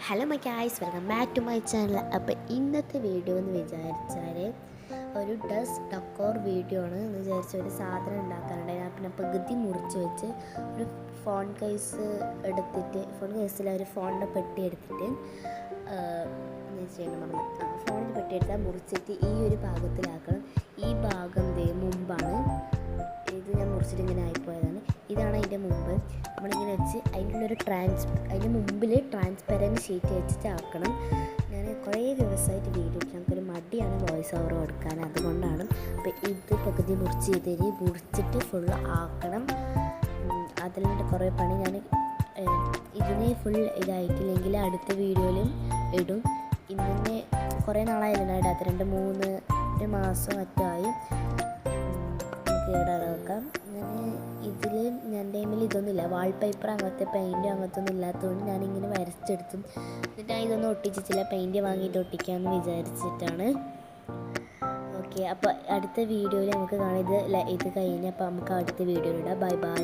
Hello my guys, welcome back to my channel. അപ്പോൾ ഇന്നത്തെ video എന്ന് വിചാരിച്ചാൽ ഒരു ഡസ്റ്റ് ഡെക്കോർ വീഡിയോ ആണ് എന്ന് വിചാരിച്ച ഒരു സാധനം ഉണ്ടാക്കാനുണ്ട്. ഞാൻ പിന്നെ പകുതി മുറിച്ച് വെച്ച് ഒരു ഫോൺ കേസിൽ ഒരു ഫോണിൻ്റെ പെട്ടി എടുത്തിട്ട് ചെയ്യണം. നമ്മൾ ഫോണിൻ്റെ പെട്ടി എടുത്താൽ മുറിച്ചിട്ട് ഈ ഒരു ഭാഗത്തിലാക്കണം. ഈ ഭാഗം മുമ്പാണ്. ഇത് ഞാൻ മുറിച്ചിട്ട് ഇങ്ങനെ ആയിപ്പോയതാണ്. ഇതാണ് അതിൻ്റെ മുമ്പ്. നമ്മളിങ്ങനെ വെച്ച് അതിൻ്റെ മുമ്പിൽ ട്രാൻസ്പെറൻറ്റ് ഷീറ്റ് വെച്ചിട്ട് ആക്കണം. ഞാൻ കുറേ ദിവസമായിട്ട് വീഡിയോ ഇട്ട് നമുക്കൊരു മടിയാണ് വോയിസ് ഓവർ കൊടുക്കാൻ, അതുകൊണ്ടാണ്. അപ്പോൾ ഇത് പകുതി മുറിച്ചിട്ട് ഫുള്ള് ആക്കണം. അതിലുണ്ട് കുറേ പണി. ഞാൻ ഇതിന് ഫുൾ ഇതായിട്ടില്ലെങ്കിൽ അടുത്ത വീഡിയോയിലും ഇടും. ഇന്നെ കുറേ നാളായിരുന്നു ഇടാത്ത, 2-3 മാസം മറ്റായി. കേടാക്കാം. ഞാൻ ടൈമിൽ ഇതൊന്നുമില്ല, വാൾപേപ്പർ അങ്ങനത്തെ പെയിൻറ്റ് അങ്ങനത്തെ ഒന്നും ഇല്ലാത്തതുകൊണ്ട് ഞാനിങ്ങനെ വരച്ചെടുത്തും. എന്നിട്ട് ഞാൻ ഇതൊന്നും ഒട്ടിച്ചിട്ടില്ല, പെയിൻറ്റ് വാങ്ങിയിട്ട് ഒട്ടിക്കാമെന്ന് വിചാരിച്ചിട്ടാണ്. ഓക്കെ, അപ്പോൾ അടുത്ത വീഡിയോയിൽ നമുക്ക് കാണാം. ഇത് കഴിഞ്ഞ് അപ്പോൾ നമുക്ക് അടുത്ത വീഡിയോയിലിടാം. Bye bye.